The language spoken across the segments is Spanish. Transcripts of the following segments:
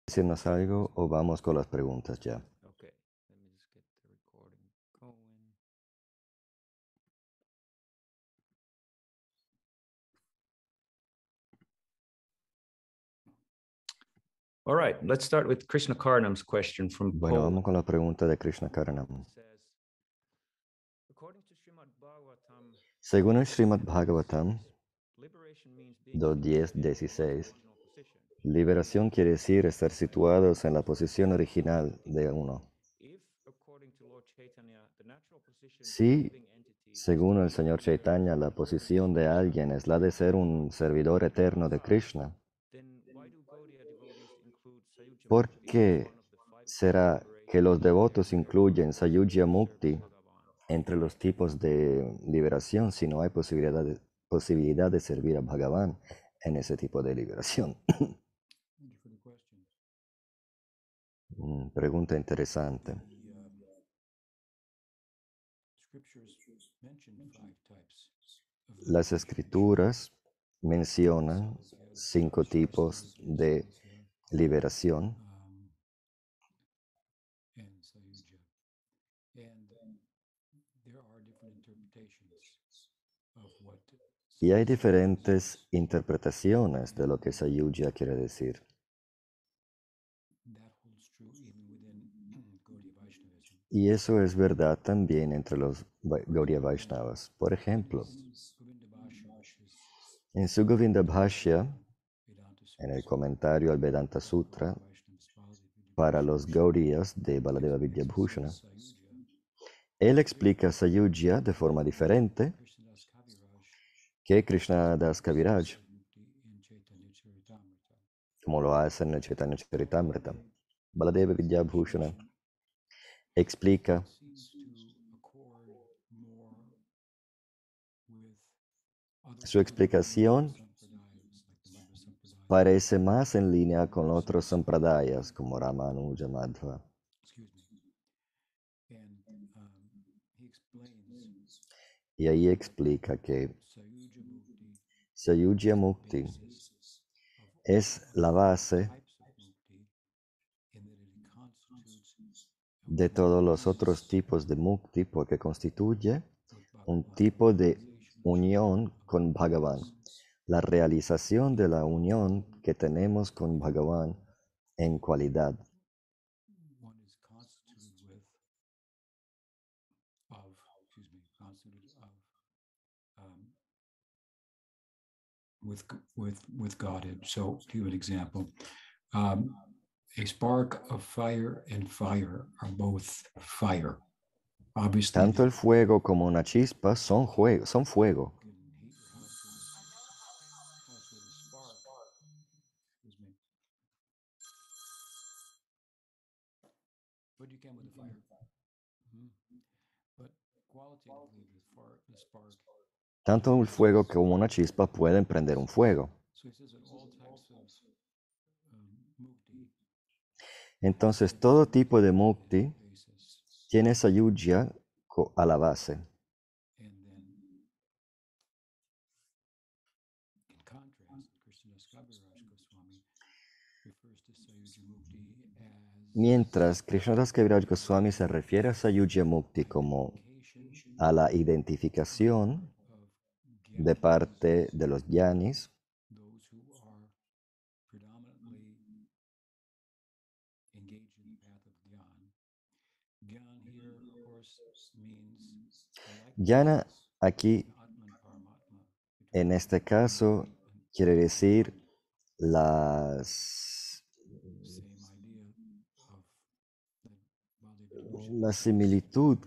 ¿Decirnos algo o vamos con las preguntas ya? Okay, let me just get the recording going. All right, let's start with Krishna Karnam's question from Bueno, Poland. vamos con la pregunta de Krishna Karanam. It says, according to Srimad Bhagavatam Según el Srimad Bhagavatam liberation means being 2.10.16, situated in one's original position. liberación quiere decir estar situados en la posición original de uno. If, according to Lord Chaitanya, the natural position of a Si, living entity is según to el be Señor a Chaitanya, la posición de alguien es la de ser un servidor eterno de Krishna, then why do Gaudiya devotees include Sayuja ¿por Mukti as qué one of the 5 types of será que liberation los devotos if there incluyen is no Sayujya possibility of Mukti serving Bhagavan? entre los tipos de liberación si no hay posibilidad de servir a Bhagavan en ese tipo de liberación? Pregunta interesante. Las escrituras mencionan 5 tipos de liberación y hay diferentes interpretaciones de lo que Sayujya quiere decir. Y eso es verdad también entre los Gaudiya Vaishnavas. Por ejemplo, en su Govinda Bhashya, en el comentario al Vedanta Sutra, para los Gaudiyas de Baladeva Vidyabhushana, él explica Sayujya de forma diferente que Krishnadas Kaviraj, como lo hace en el Chaitanya Charitamrita. Baladeva Vidyabhushana explica su explicación parece más en línea con otros sampradayas como Ramanuja Madhva. Y ahí explica que Sayujya Mukti es la base de todos los otros tipos de Mukti porque constituye un tipo de unión con Bhagavan, la realización de la unión que tenemos con Bhagavan en cualidad. With Godhead. So, to give an example, a spark of fire and fire are both fire. Obviously, Tanto el fuego como una chispa son fuego. but you can with the fire. But qualitatively, the spark. Tanto el fuego como una chispa pueden prender un fuego. So it says that all types of mukti Entonces, todo tipo de mukti tiene Sayujya a la base. and then in contrast, Krishnadas Kaviraj Goswami refers to Sayuja Mukti as Mientras Krishnadas Kaviraj Goswami se refiere a Sayujya Mukti como a la identificación de parte de los jnanis, those who are predominantly engaged in the path of Gyan. Gyan here, of course, means jnana aquí Atman Paramatma. en este caso quiere decir la similitud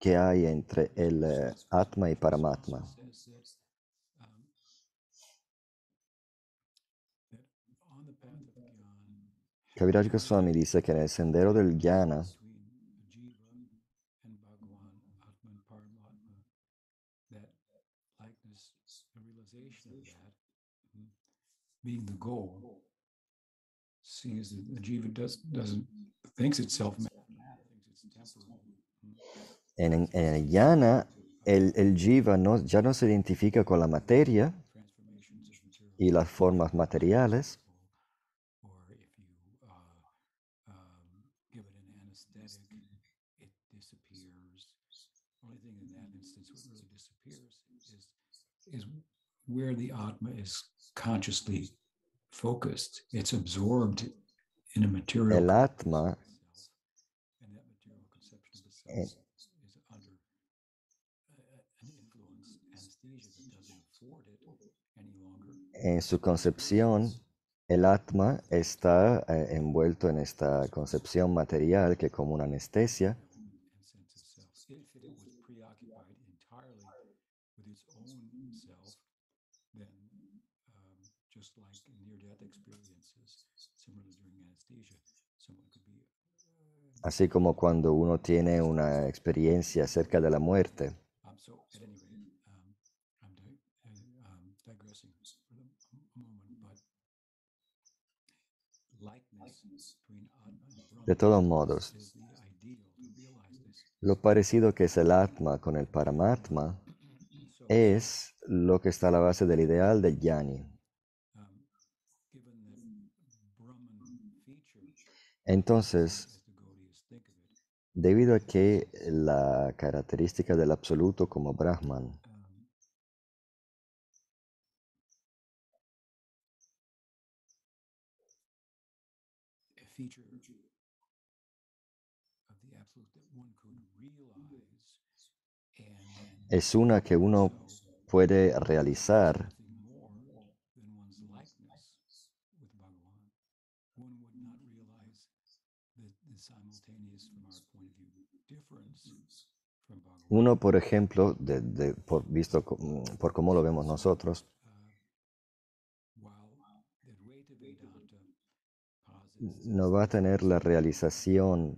que hay entre el Atma y Paramatma. Kaviraj Goswami dice que en el sendero del jnana Being the goal, seeing as the jiva doesn't thinks itself, thinks it's temporal. en el jnana, el jiva ya no se identifica con la materia y las formas materiales, anesthetic, it disappears. Only thing in that instance, what really disappears is where the Atma is consciously focused. It's absorbed in a material El Atma self, and that material conception of the self en, is under an influence, anesthesia that doesn't afford it any longer. en su concepción, el Atma está envuelto en esta concepción material que como una anestesia And sense of self. If it was preoccupied entirely with its own self, then just like in near-death experiences, similarly during anesthesia, someone could be así como cuando uno tiene una experiencia cerca de la muerte. so at any rate, I'm digressing for a moment, but likeness between Atma and Brahma De todos modos, is the ideal to realize this. lo parecido que es el Atma con el Paramatma So, es lo que está a la base del ideal del Jnani. given that Brahman feature, Entonces, as the devotees think of it, debido a que la característica del absoluto como Brahman a feature of the absolute that one could realize, and es una que uno puede realizar something more than one's likeness with Bhagavan, one would not realize the simultaneous, from our point of view, difference from Bhagavan. uno, por ejemplo, visto por cómo lo vemos nosotros, While the Advaita Vedanta posits no va a tener la realización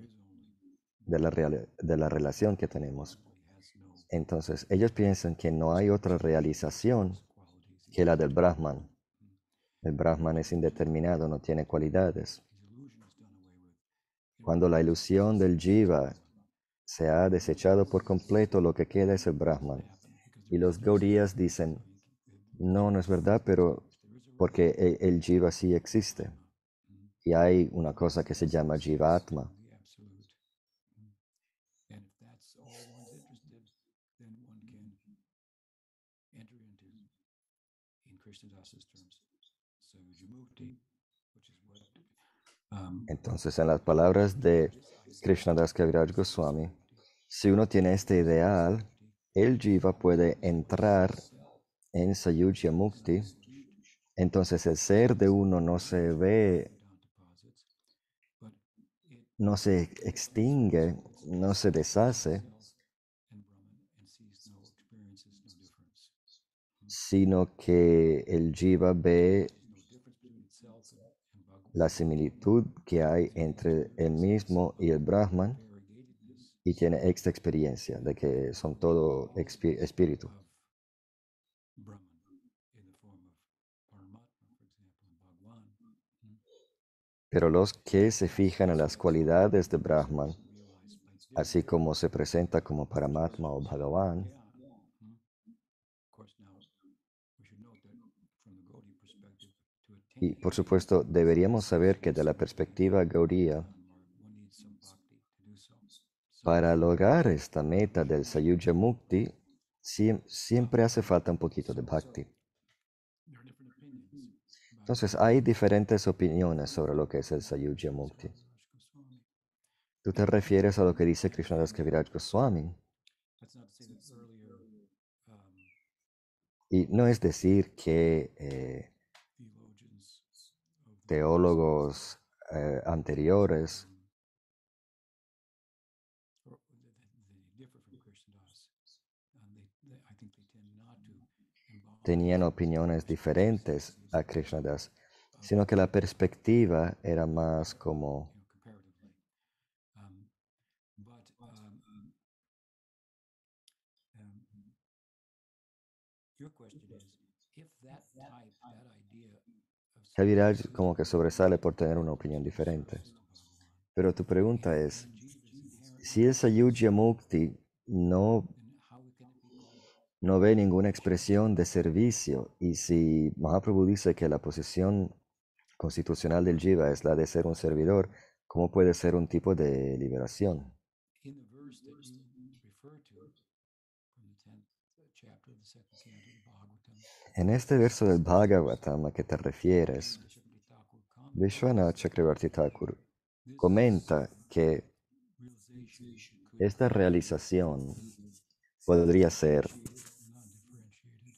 there is only de la relación que tenemos. really has no Entonces, ellos piensan que no hay otra realización qualities. que la del Brahman. El Brahman es indeterminado, no tiene cualidades. His illusion is done away with. Cuando la ilusión del Jiva se ha desechado por completo, lo que queda es el Brahman. Y los Gaudías dicen, no, no es verdad, pero porque el Jiva sí existe. Y hay una cosa que se llama Jivatma. The absolute. And if that's all one's interested, then one can enter into, in Krishnadasa's terms, Sayujamukti, which is what Entonces, en las palabras de Krishnadas Kaviraj Goswami, si uno tiene este ideal, el Jiva puede entrar en Sayujya Mukti. Entonces el ser de uno no se ve, Vedanta posits, but it no se extingue, no se deshace, and Brahman and sees no experiences, no difference. sino que el Jiva ve No difference between itself and Bhagavan. la similitud que hay entre el mismo y el Brahman Variegatedness y tiene esta experiencia de que son todo espíritu. of Brahman in the form of Paramatma, for example, in Bhagavan, Pero los que se fijan en las cualidades de Brahman, realized by así como se presenta como Paramatma o Bhagavan, Of course, now we should note that from the Gaudiya perspective, to y attain por supuesto deberíamos saber que de la perspectiva Gaudiya, one needs some bhakti to do so. para lograr esta meta del Sayujya Mukti, siempre hace falta un poquito de bhakti. There are different opinions about Entonces hay diferentes opiniones sobre lo que es el Sayujya Mukti. Raj Goswami. Tú te refieres a lo que dice Krishnadas Kaviraj Goswami, That's not to say that earlier y no es decir que theologians of the teólogos anteriores or they differ from Krishnadas. I think they tend not to embody tenían opiniones diferentes a Krishnadas, sino que la perspectiva era más como comparatively. But your question is, if that type, that idea of Kaviraj como que sobresale por tener una opinión diferente. Pero tu pregunta es, si el Sayujya Mukti no then how can it be called? no ve ninguna expresión de servicio, y si Mahaprabhu dice que la posición constitucional del Jiva es la de ser un servidor, ¿Cómo puede ser un tipo de liberación? In the verse that you refer to from the 10th chapter of the second canto of the Bhagavatam, En este verso del Bhagavatam a que te refieres, Chakravarti Thakur comments Vishwanath Chakravarti Thakur this comenta que realization could esta realización podría ser differentiate or non-differentiated.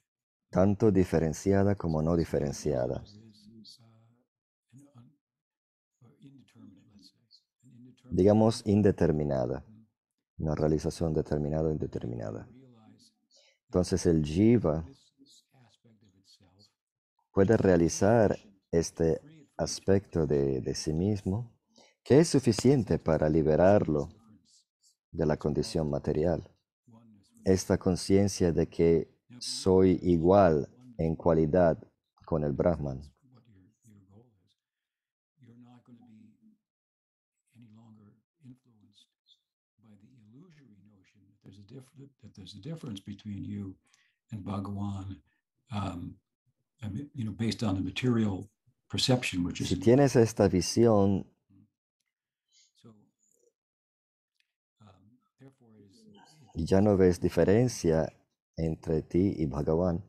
tanto diferenciada como no diferenciada. There is or indeterminate, let's say, an indeterminate Digamos indeterminada. mm, Una realización determinada o indeterminada. realize Entonces el jiva this aspect of itself, puede realizar este free it from aspecto de sí mismo que es suficiente para liberarlo difference, de la condición material. oneness with Esta conciencia de que soy igual en cualidad con el Brahman. what your goal is. You're not going to be any longer influenced by the illusory notion that there's a difference between you and Bhagawan, I mean, based on the material perception, which is Si tienes esta visión, so. Therefore, y ya no ves diferencia entre ti y Bhagavan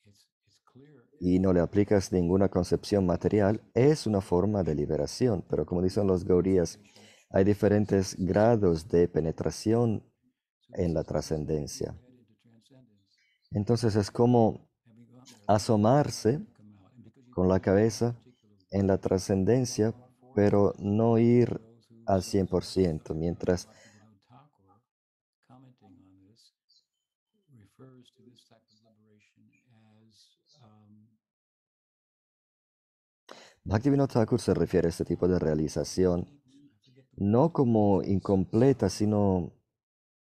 it's clear. y no le aplicas ninguna concepción material, es una forma de liberación. Pero como dicen los Gaudías, hay diferentes grados de penetración en la trascendencia. Entonces es como asomarse con la cabeza en la trascendencia, pero no ir al 100%, mientras Commenting on this refers to this type of liberation as Bhaktivinoda Thakur se refiere a este tipo de realización no como incompleta, sino,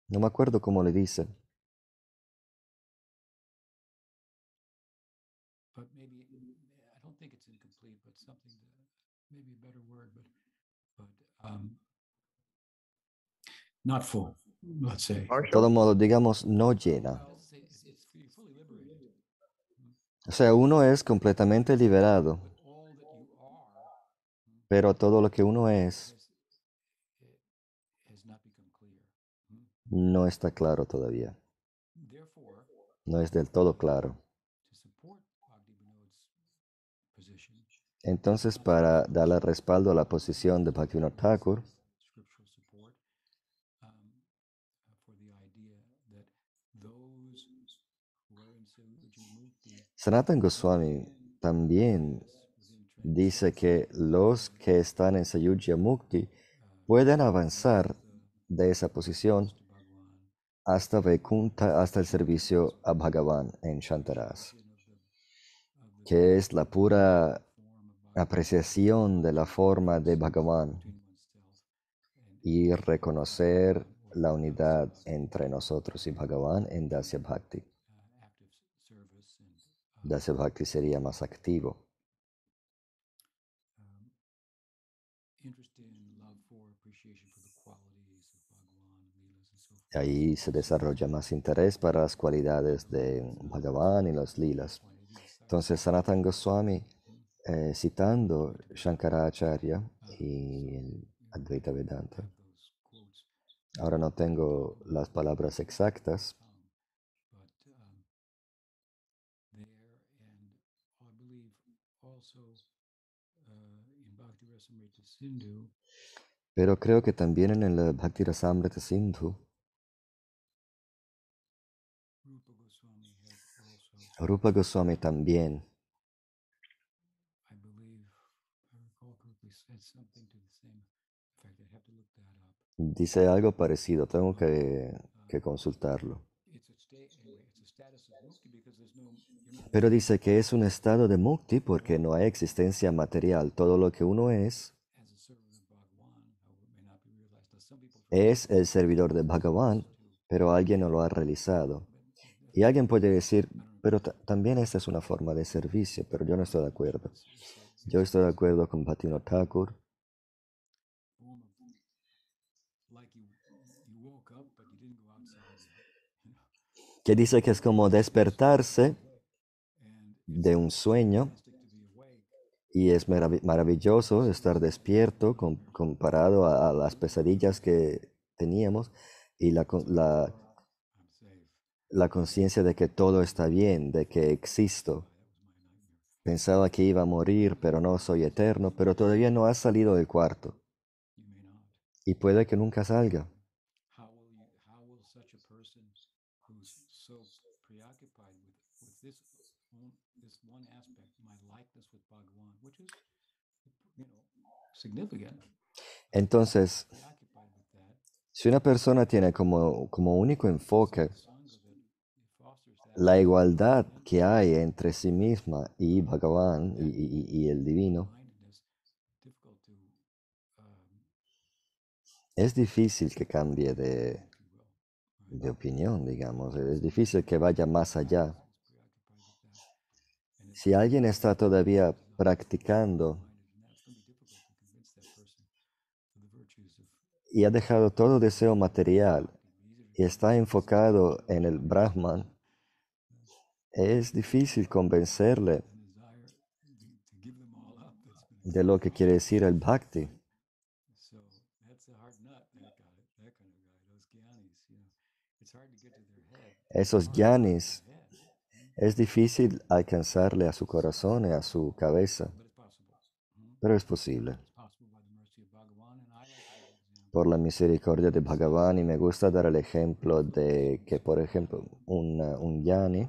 no me acuerdo cómo le dice, but maybe I don't think it's incomplete, but something maybe a better word, but not full, let's say. de todo modo, digamos, no llena. It doesn't say it's fully liberated, O sea, uno es completamente liberado, but all that you are pero todo lo que uno es has not become clear. no está claro todavía, Therefore, no es del todo claro. to support Bhaktivinoda's position, Entonces, para darle respaldo a la posición de Bhaktivinoda Thakur, scriptural support for the idea that those who are in Sayuja Mukti Sanatana Goswami también within dice que los que están en Sayujya Mukti pueden avanzar de esa posición to Bhagavan, hasta Vaikuntha, hasta el servicio a Bhagavan en Shantaras, que es la pura apreciación de la forma de Bhagavan y reconocer la unidad entre nosotros y Bhagavan en Dasya Bhakti. active service and Dasya Bhakti sería más activo. interest in love for, appreciation for the qualities of Bhagavan, Leelas, and so forth. Ahí se desarrolla más interés para las cualidades de Bhagavan y los lilas. Entonces Sanatana Goswami, citando Shankaracharya y el Advaita Vedanta, Those quotes, ahora no tengo las palabras exactas, but there, and I believe also in Bhakti Rasamrita Sindhu, pero creo que también en el Bhakti Rasamrita Sindhu, Rupa Goswami has also, Rupa Goswami también I believe, if I recall correctly, said something to the same effect. I have to look that up. dice algo parecido, tengo que consultarlo. It's a status of mukti because there's no, you're not Pero dice que es un estado de mukti porque no hay existencia material. Todo lo que uno es as a servant of Bhagavan, however, it may not be realized. Now, some people forget es el servidor de Bhagavan, pero alguien no lo ha realizado. Y alguien puede decir, pero también esta es una forma de servicio, pero yo no estoy de acuerdo. Yo estoy de acuerdo con Bhaktivinoda Thakur, boom, like you woke up, but you didn't go outside yet, you know. que dice que es como despertarse And de un sueño fantastic to be awake, Y es maravilloso estar despierto comparado a las pesadillas que teníamos y I'm safe. la conciencia de que todo está bien, de que existo. That was my nightmare. Pensaba que iba a morir, pero no soy eterno, pero todavía no has salido del cuarto You may not. y puede que nunca salga. How will such a person who's so preoccupied with this one aspect, my likeness with Bhagavan, which is, significant, Entonces, preoccupied with that, si una persona tiene como único enfoque the sangha that fosters that la igualdad que hay entre sí misma y Bhagavan y el divino, mindedness, difficult to, es difícil que cambie if you will. Right? de opinión, digamos. Es difícil que vaya más allá. Is preoccupied with that. And it's Si alguien está todavía practicando minded, and that's going to be difficult to convince that person for the virtues of y ha dejado todo deseo material bhakti. y está enfocado en el Brahman, es difícil convencerle The desire to give them all up that's been de lo que quiere decir el Bhakti. so that's a hard nut, that kind of guy, those gyanis, it's hard to get to their head. Esos Hard to get to jnanis, their head, es difícil alcanzarle a su corazón y a su cabeza, but it's possible. pero es posible. It's possible by the mercy of Bhagavan, and I like to give example. Por la misericordia de Bhagavan, y me gusta dar el ejemplo de que, por ejemplo, un jnani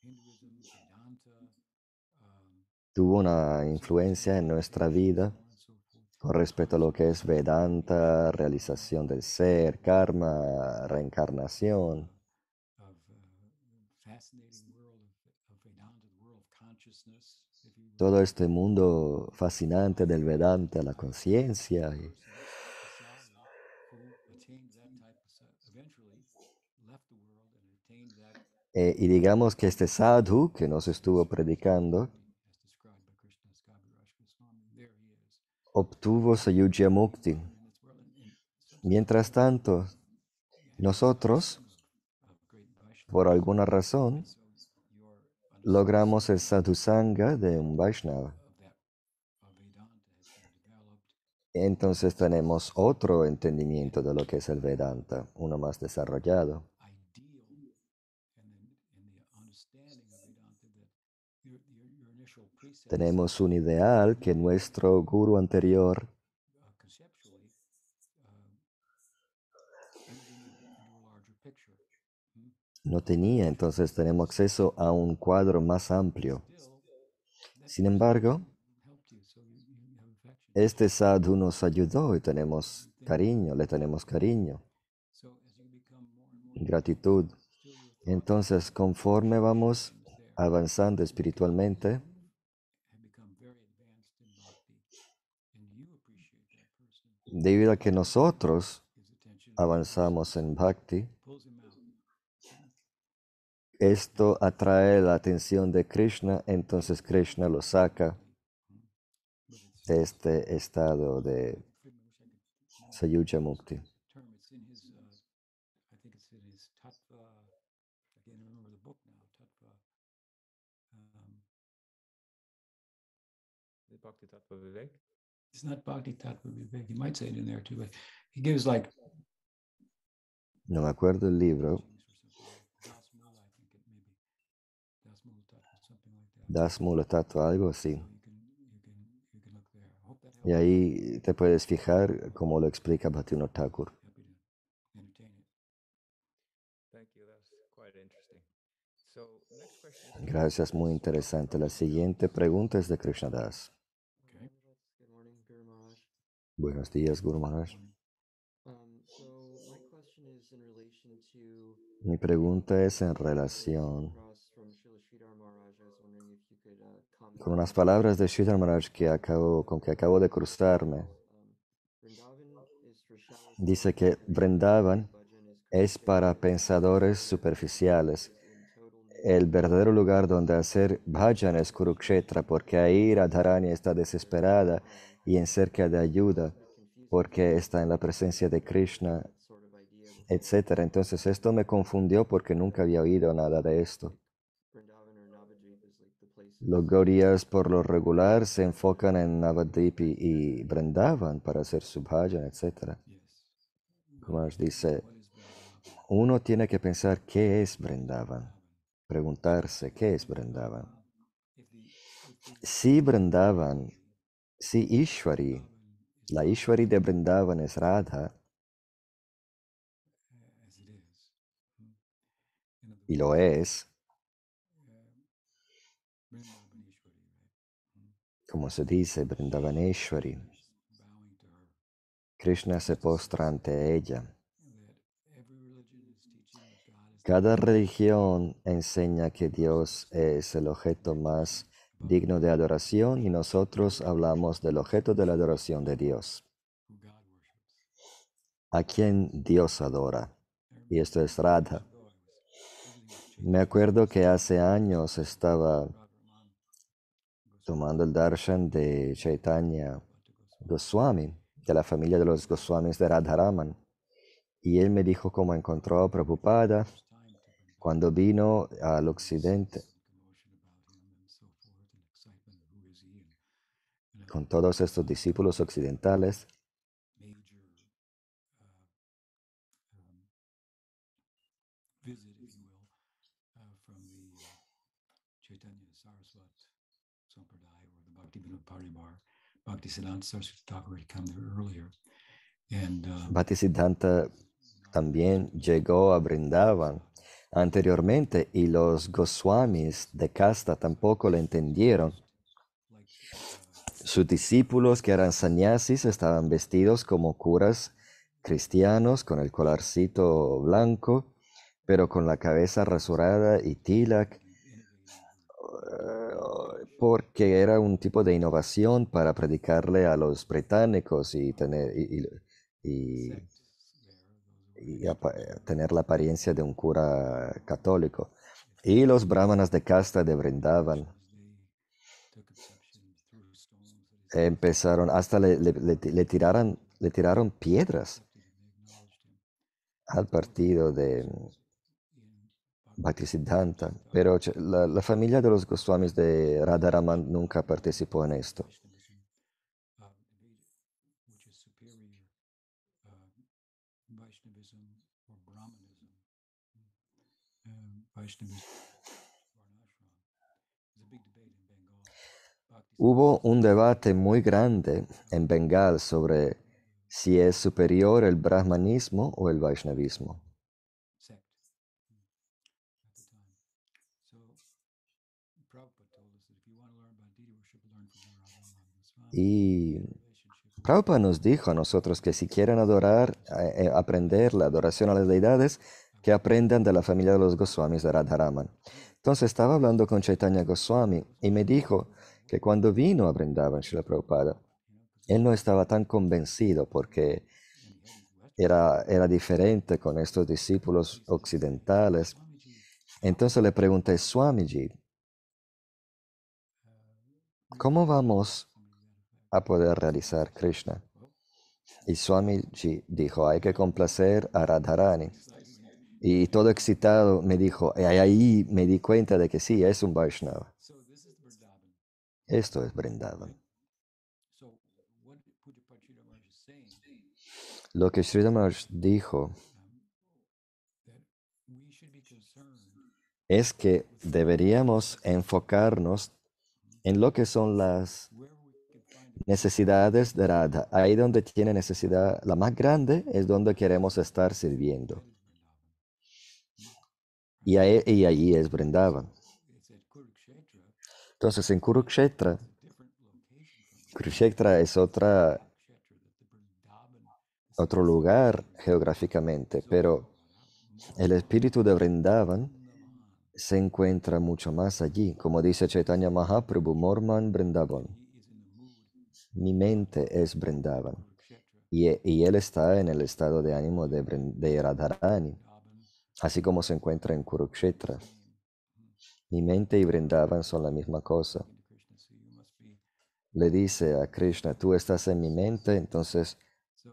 Hinduism, Vedanta, tuvo una influencia en nuestra vida so on and so forth, con respecto a lo que es Vedanta, realización del ser, karma, reencarnación. of fascinating world of Vedanta, the world of consciousness, if you will. Todo este mundo fascinante del Vedanta, la conciencia. A sadhu who attained that type eventually left the world and attained that Y digamos que este sadhu que nos estuvo predicando as described by Krishnadas Kaviraj Goswami. There he is. obtuvo Sayujya Mukti. In this world, and such Mientras tanto, nosotros, of great Vaishnavas. por alguna razón, So your logramos el sadhusanga de un Vaishnava. of that Vedanta has been developed. Entonces tenemos otro entendimiento de lo que es el Vedanta, uno más desarrollado. Ideal and the understanding of Vedanta that your initial precepts Tenemos un ideal que nuestro guru anterior conceptually entered into a larger picture. no tenía, entonces tenemos acceso a un cuadro más amplio. Still, that Sin embargo, helped you, so you have affection. este sadhu nos ayudó y tenemos cariño, le tenemos cariño, So as you become more and more gratitud. still your thoughts Entonces, conforme vamos there avanzando espiritualmente, have become very advanced in bhakti, and you appreciate that person, debido a que nosotros gives attention, avanzamos en bhakti, pulls him out. esto atrae la atención de Krishna, entonces Krishna lo saca But it's de este estado de Sayujya Mukti. term. It's in his. I think it's in his tattva. I can't remember the book now. Tattva. The Bhakti Tattva Vivek. It's not Bhakti Tattva Vivek. He might say it in there too, but he gives like No me acuerdo el libro, teachings or something. Dasmula, I think it maybe. Dasmula Tattva, something like that. Das Mula Tattva, algo así. So you can look there. I hope that helps. Y ahí te puedes fijar cómo lo explica Bhaktivinoda Thakur. Happy to entertain it. Thank you. That's quite interesting. So next question is Gracias, muy interesante. La siguiente pregunta es de Krishnadas. Okay. Good morning, Guru Maharaj. Buenos días, Guru Maharaj. So my question is in relation to Mi pregunta es en relación across from Srila Sridhar Maharaj. I was wondering if you could comment con unas palabras de Sridhar Maharaj con que acabo de cruzarme. Vrindavan is for shallow Dice que Vrindavan bhajan is es para pensadores superficiales. in total El verdadero lugar donde hacer bhajan es Kurukshetra, porque ahí Radharani está desesperada y en cerca de ayuda, porque está en la presencia de Krishna, sort of idea that etc. Entonces esto me confundió porque nunca había oído nada de esto. Vrindavan or Navadvip is like the place Los Gaudías por lo regular se enfocan en Navadvip y Vrindavan para hacer su bhajan, etc. Yes. Maharaj dice, What is Vrindavan? uno tiene que pensar qué es Vrindavan, preguntarse qué es Vrindavan. If the Si Vrindavan, si Ishwari, Vrindavan is la Ishwari de Vrindavan es Radha, as it is. In other y lo words, es, Vrindavan Ishwari, right? como se dice, Vrindavaneshwari, Bowing to her. Krishna se postra ante ella. That every religion is teaching that God is Cada religión enseña que Dios es el objeto más digno de adoración y nosotros hablamos del objeto de la adoración de Dios, who God worships. a quien Dios adora. Y esto es Radha. Ago, I was visiting with Me acuerdo que hace años estaba Radha Raman tomando el darshan de Chaitanya Bhatta Goswami. Goswami, de la familia de los Goswamis de Radharaman, y él me dijo cómo encontró a Prabhupada First time to Vrindavan. cuando vino al occidente Some commotion about him and so forth, and excitement. Who is he? And con todos estos discípulos occidentales. major visit, if you will, from the Chaitanya Saraswat Sampradaya or the Bhakti Vinod Paribar. Bhakti Siddhanta Saraswati Thakur had come there earlier. And Bhaktisiddhanta también llegó a Vrindavan anteriormente y los Goswamis de casta tampoco le entendieron. like Sus discípulos que eran sannyasis estaban vestidos como curas cristianos con el colarcito blanco, pero con la cabeza rasurada y tilak, porque era un tipo de innovación para predicarle a los británicos y tener, sects there, tener la apariencia de un cura católico. Y los brahmanas de casta de Vrindavan they took exception, threw stones at his empezaron, hasta le tiraron piedras accepted him, they acknowledged him. al partido de In Bhaktisiddhanta, pero la familia de los Goswamis de Radharaman nunca participó en esto. Vaishnavism, which is superior, Vaishnavism or Brahmanism, Vaishnavism, Varnashram. There's a big debate in Bengal. Bhakti Hubo un debate muy grande en Bengal sobre si es superior el brahmanismo o el vaishnavismo. sect at the time. So Prabhupada told us that if you want to learn about deity worship, learn from Radharani Goswami. Y Relationship with Prabhupada nos dijo a nosotros que si quieren adorar, aprender la adoración a las deidades, que aprendan de la familia de los Goswamis de Radharaman. Entonces estaba hablando con Chaitanya Goswami y me dijo que cuando vino a Vrindavan, Srila Prabhupada, él no estaba tan convencido porque era diferente con estos discípulos occidentales. Entonces le pregunté, Swamiji, ¿cómo vamos a poder realizar Krishna? Y Swamiji dijo, hay que complacer a Radharani. Y todo excitado me dijo, y ahí me di cuenta de que sí, es un Vaishnava. So this is Vrindavan. Esto es Vrindavan. So what Puja Pachita Maharaj is saying, Lo que Sridhar Maharaj dijo that we should be concerned es que deberíamos enfocarnos en lo que son las where we can find necesidades de Radha. Ahí donde tiene necesidad, la más grande es donde queremos estar sirviendo. that is Vrindavan. Y ahí es Vrindavan. It's at Kurukshetra, Entonces en Kurukshetra, different location from Kurukshetra es Kurukshetra, that the Vrindavan otro lugar geográficamente, pero el espíritu de Vrindavan se encuentra mucho más allí. Como dice Chaitanya Mahaprabhu, Morman Vrindavan. he is in the mood Mi mente es Vrindavan. Kurukshetra, Y él está en el estado de ánimo de Radharani, Vrindavan, así como se encuentra en Kurukshetra. Mi mente y Vrindavan son la misma cosa. to Krishna, so you must be Le dice a Krishna, tú estás en mi mente, entonces so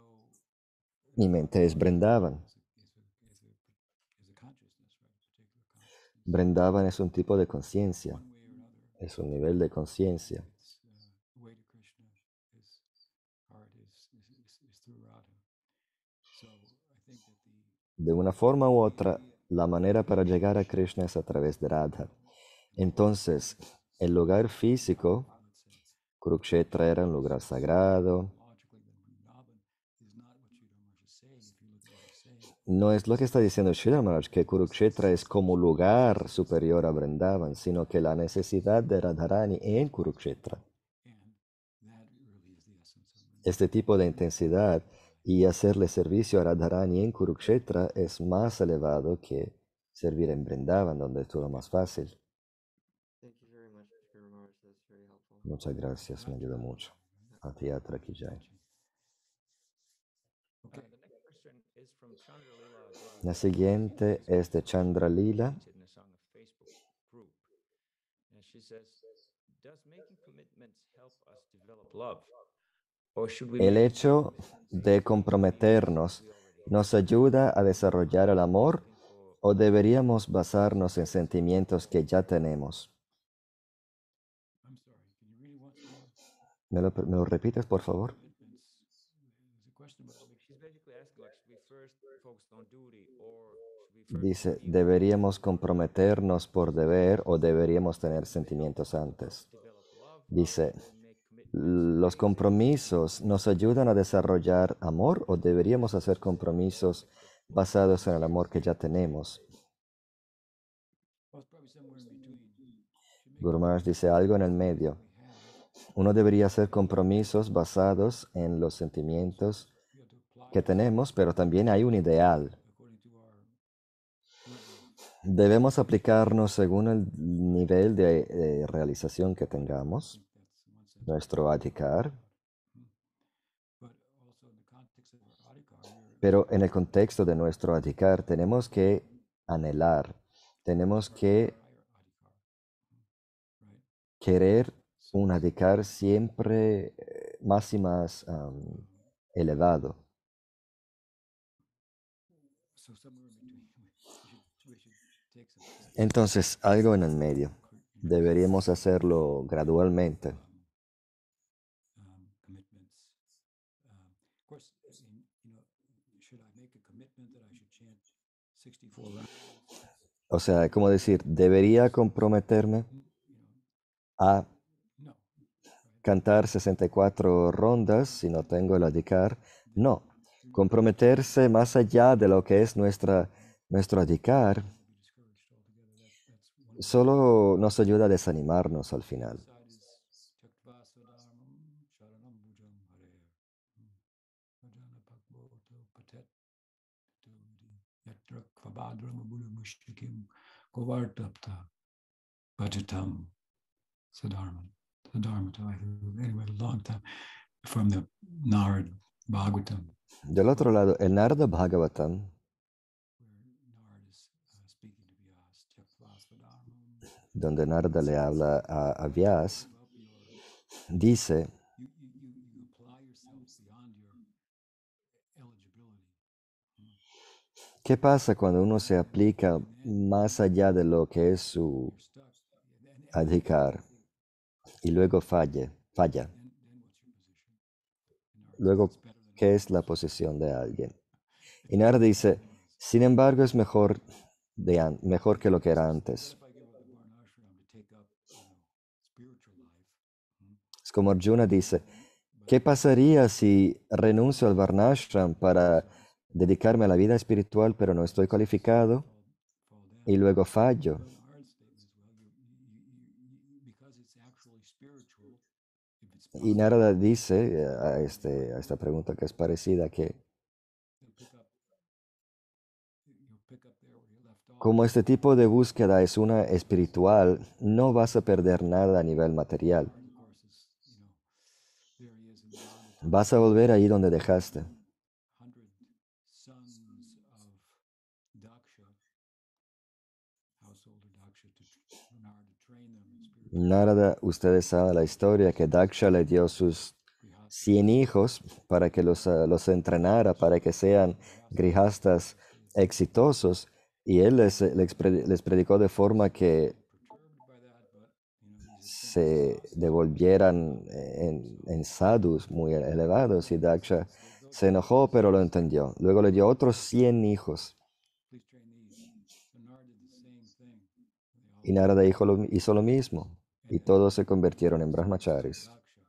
mi mente es Vrindavan. is a consciousness, right? A particular consciousness. Vrindavan es un tipo de conciencia. One way or another, Es un nivel de conciencia. It's the way to Krishna is heart is through Radha. So I think that De una forma u otra, la manera para llegar a Krishna es a través de Radha. Entonces, el lugar físico, let's say Kurukshetra era un lugar sagrado. logically that Vrindavan is not what Sridhar Maharaj is saying. If you look at what he's saying, No es lo que está diciendo Sridhar Maharaj, que Kurukshetra es como lugar superior a Vrindavan, sino que la necesidad de Radharani en Kurukshetra. and that really is the essence of Vrindavan. Este tipo de intensidad y hacerle servicio a Radharani en Kurukshetra es más elevado que servir en Vrindavan, donde es todo más fácil. Thank you very much, Guru Maharaj. That's very helpful. Muchas gracias, me ayuda mucho. A Teatra Ki Jai. Okay. The next question is from Chandra Leela La siguiente es de Chandra Lila. in a song of Facebook group. And she says, does making commitments help us develop love? Or should we El make hecho de comprometernos nos ayuda a desarrollar el amor o deberíamos basarnos en sentimientos que ya tenemos. I'm sorry. Can you read it once more? ¿Me lo repites, por favor? Commitments. There's a question about she's basically asking like should we first focus on duty or should we first Dice, ¿deberíamos comprometernos por deber o deberíamos tener sentimientos antes? develop love? Dice, Or make commitments? ¿los compromisos nos ayudan a desarrollar amor o deberíamos hacer compromisos basados en el amor que ya tenemos? well, it's probably somewhere in between. Should make Guru Maharaj dice algo en el medio. we have. Uno debería hacer compromisos basados en los sentimientos We have to apply que tenemos, pero también hay un ideal. according to our level. Debemos aplicarnos según el nivel de realización que tengamos, That's in one sense. nuestro adhikar, But also in the context of our adhikar, we're pero en el contexto de nuestro adhikar tenemos que anhelar, tenemos que higher adhikar. Right? querer un adhikar siempre más y más elevado. So somewhere in between, we should take some steps. Entonces, algo en el medio. Deberíamos hacerlo gradualmente. Commitments. Of course, should I make a commitment that I should chant 64 rounds? O sea, como decir, debería comprometerme a No. cantar 64 rondas si no tengo el adhikar. No, comprometerse más allá de lo que es nuestro adhikar Be discouraged altogether. That's one solo nos ayuda a desanimarnos al final. side is Chakvasadharmam Sharanam Bhujam Hare. Bhajana Pakvoto Patet Tudi Yatra Kvabhadrama Buddha Mushrikim Kovartapta Bhajatam Sadharmam. Anyway, a long time from the Narad Bhagavatam, Del otro lado, el Narada Bhagavatam, where Narad is speaking to Vyas, Chakvasadharmam. donde Narada le habla a Vyas, Give up dice, you apply yourself beyond your eligibility. ¿qué pasa cuando uno se aplica más allá de lo que es su You're stuck. adhikar y luego falla? Then what's your position? And Narad Luego, says, "It's better than ¿qué es la posición de alguien? Y Narada dice, sin embargo, es mejor que lo que era antes. if I give up the varnashram to take up, spiritual life, Es como Arjuna dice, ¿qué pasaría si renuncio al Varnashram para dedicarme a la vida espiritual, pero no estoy cualificado fall down. y luego fallo? Narad's statement is, well, because it's actually spiritual, if it's Y Narada dice a esta pregunta que es parecida, que you'll pick up there where you left off. como este tipo de búsqueda es una espiritual, no vas a perder nada a nivel material. Of course, is there he is in the Bhagavatam, Vas a volver ahí donde dejaste. 100 sons of Daksha, householder Daksha, Narada to train them in spiritual Narada, ustedes saben la historia que Daksha le dio sus 100 hijos para que los entrenara, para que sean grihastas exitosos, y él les predicó de forma que perturbed by that, but se devolvieran en sadhus muy elevados, y Daksha se enojó, pero lo entendió. Luego le dio otros 100 hijos. Please train these. So Nara did the same thing. Y Narada hizo lo mismo, y todos se convirtieron en brahmacharis. Daksha.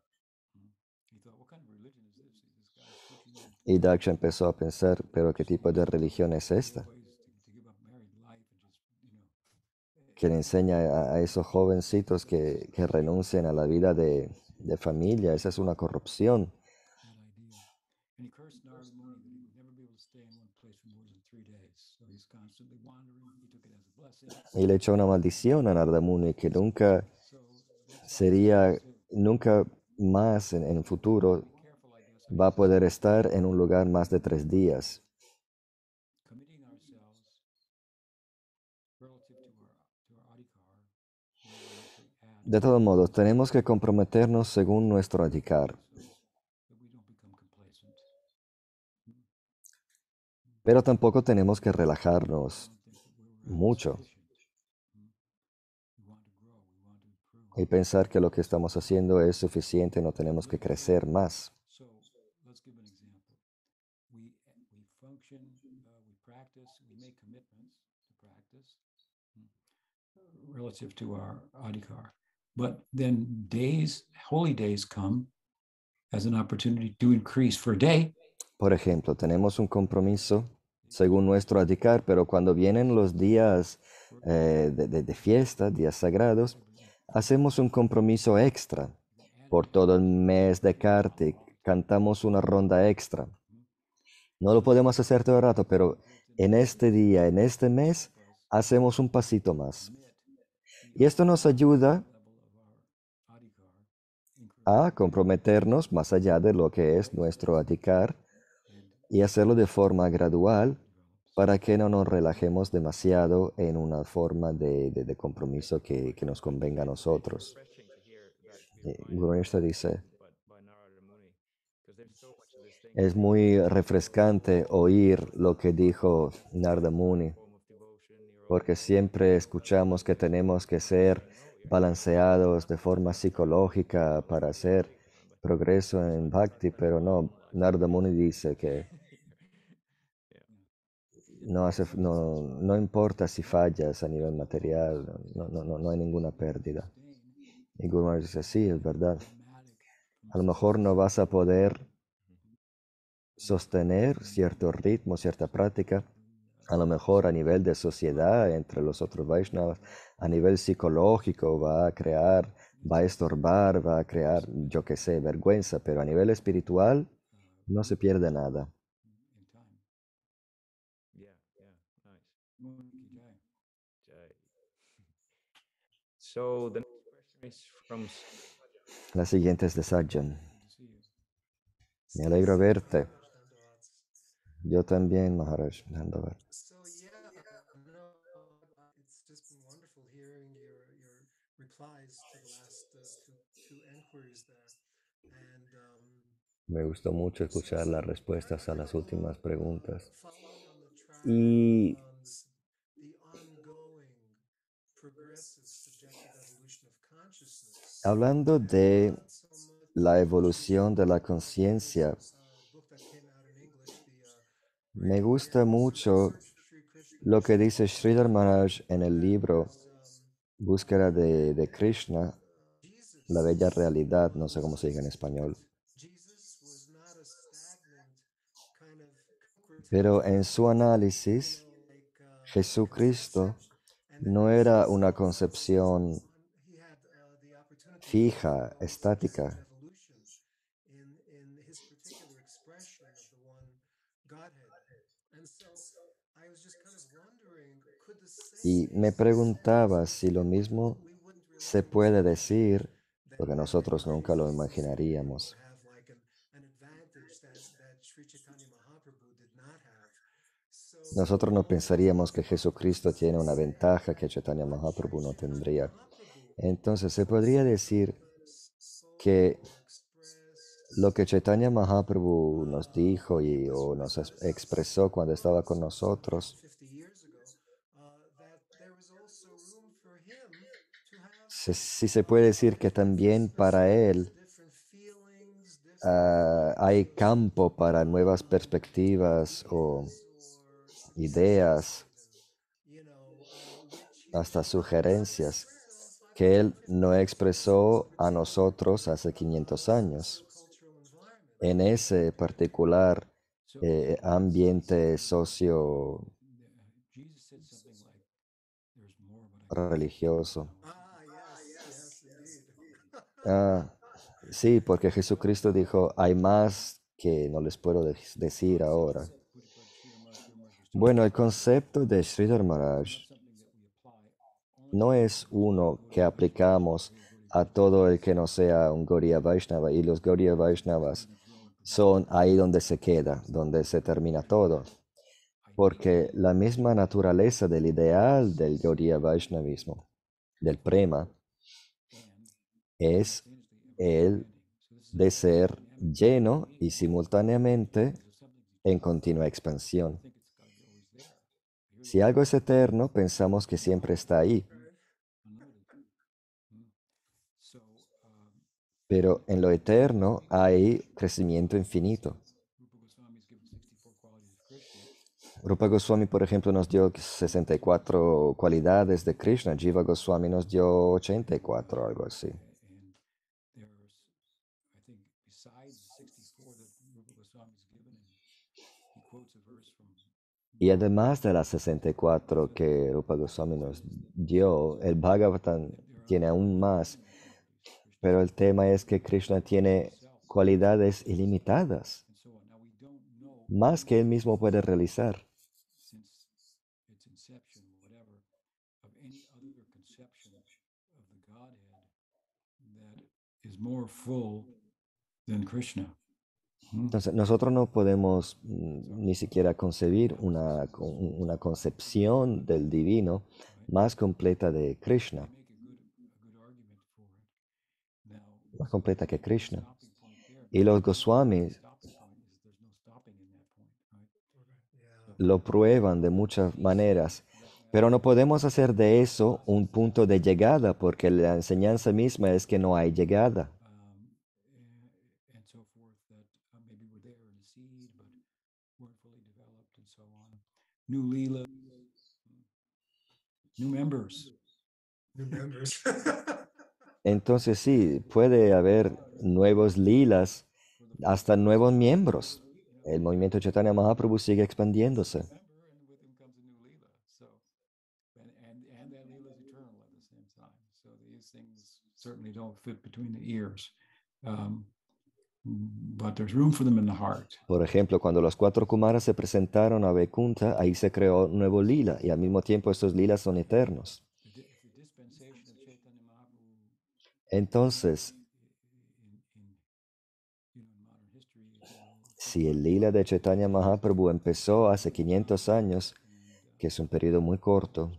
He thought, what kind of religion is this? This guy's teaching them Y Daksha empezó a pensar, pero ¿qué tipo de religión es esta? ways to give up married life and just, Que le enseña a esos jovencitos que renuncien a la vida de familia. Esa es una corrupción. that idea. And he cursed Narada Muni that he would never be able to stay in one place for more than 3 days. So he's constantly wandering. He took it as a blessing. Y le echó una maldición a Narada Muni, que nunca So that's sería, nunca más en el futuro careful, I guess, va a poder estar en un lugar más de 3 días. committing ourselves relative to our adhikar. We actually add De todos modos, tenemos que comprometernos según nuestro adhikar, so that we don't become complacent. pero tampoco tenemos que relajarnos Don't think that we're mucho sufficient. We want to grow. We want to improve. y pensar que lo que estamos haciendo es suficiente, no tenemos que crecer más. So let's give an example. We function, we practice, we make commitments to practice relative to our adhikar. But then holy days come as an opportunity to increase for a day. Por ejemplo, tenemos un compromiso según nuestro adhikar, pero cuando vienen los días de fiesta, días sagrados, hacemos un compromiso extra. Por todo el mes de Kartik, cantamos una ronda extra. No lo podemos hacer todo el rato, pero en este día, en este mes, hacemos un pasito más. Y esto nos ayuda a comprometernos más allá de lo que es nuestro adhikar y hacerlo de forma gradual para que no nos relajemos demasiado en una forma de compromiso que nos convenga a nosotros. Refreshing to hear that viewpoint, Guru Nishta dice, by Narada Muni, because there's so much of this thing es muy refrescante oír lo que dijo Narada Muni, form of devotion. You're porque siempre escuchamos que tenemos que ser balanceados de forma psicológica para hacer progreso en Bhakti, pero no, Narada Muni dice que no importa si fallas a nivel material, no hay ninguna pérdida. Y Guru Maharaj dice, sí, es verdad. A lo mejor no vas a poder sostener cierto ritmo, cierta práctica, a lo mejor a nivel de sociedad entre los otros Vaishnavas, a nivel psicológico va a estorbar, va a crear, yo qué sé, vergüenza, pero a nivel espiritual no se pierde nada. in time. yeah, nice. Muni ki jai. Jai. So the next question is from La siguiente es de Sajjan. Good to see you. Me alegro verte. Yo también, Maharaj Dandavat. So no, it's just been wonderful hearing your replies to the last two inquiries there, and Me gustó mucho escuchar las respuestas a las últimas preguntas. following on the track Y on the ongoing progressive subjective evolution of consciousness. hablando de Not so much la evolución de la conciencia, book that came out in English, me gusta mucho Sri Krishna, lo que dice Sridhar Maharaj en el libro Búsqueda de Krishna, Jesus. la bella realidad, no sé cómo se dice en español. Jesus was not a stagnant kind of Pero en su análisis, like Jesucristo no era una concepción he had the opportunity fija, estática, evolution in his particular expression of the one Godhead. And so I was just kind of wondering, could the y same me preguntaba si lo mismo we wouldn't really se puede decir, porque nosotros nunca lo imaginaríamos. have like an advantage that Sri Chaitanya Mahaprabhu did not have. So Nosotros no pensaríamos que Jesucristo tiene una ventaja que Chaitanya Mahaprabhu no tendría. Entonces se podría decir que lo que Chaitanya Mahaprabhu nos dijo o nos expresó cuando estaba con nosotros 50 years ago, that there was also room for him to have si se puede decir que también para él different feelings, different hay campo para nuevas perspectivas o ideas, you know, which hasta he did not sugerencias express que él no expresó a nosotros hace 500 años cultural environment. en ese particular So ambiente socio Jesus said something like, "There's more, but I religioso. Yes, indeed. Ah, sí, porque Jesucristo dijo, hay más que no les puedo decir ahora. Pujapad Sridhar Maharaj Guru Maharaj was talking Bueno, el about concepto de Sridhar Maharaj not something that we apply only no to es uno que Gaudiya Vaishnavas or aplicamos real Gaudiya a Vaishnavas. todo el que no sea un Gaudiya Vaishnava, y los Gaudiya Vaishnavas son ahí donde se queda, donde se termina todo, porque la misma naturaleza del ideal del Gaudiya Vaishnavismo, del Prema, es el de ser lleno y simultáneamente en continua expansión. Si algo es eterno, pensamos que siempre está ahí, pero en lo eterno hay crecimiento infinito. Rupa Goswami, por ejemplo, nos dio 64 cualidades de Krishna. Jiva Goswami nos dio 84, algo así. Y además de las 64 que Rupa Goswami nos dio, el Bhagavatam tiene aún más. Pero el tema es que Krishna tiene cualidades ilimitadas, más que él mismo puede realizar. Entonces, nosotros no podemos ni siquiera concebir una concepción del divino más completa de Krishna, más completa que Krishna. Y los Goswamis lo prueban de muchas maneras, pero no podemos hacer de eso un punto de llegada, porque la enseñanza misma es que no hay llegada. New Leela, new members. New members. Entonces sí, puede haber nuevos lilas, hasta nuevos miembros. El movimiento Chaitanya Mahaprabhu sigue expandiéndose. And that Leela is eternal at the same time. So these things certainly don't fit between the ears. But there's room for them in the heart. Por ejemplo, cuando los 4 Kumaras se presentaron a Vaikunta, ahí se creó un nuevo lila, y al mismo tiempo estos lilas son eternos. Entonces, si el lila de Chaitanya Mahaprabhu empezó hace 500 años, que es un periodo muy corto,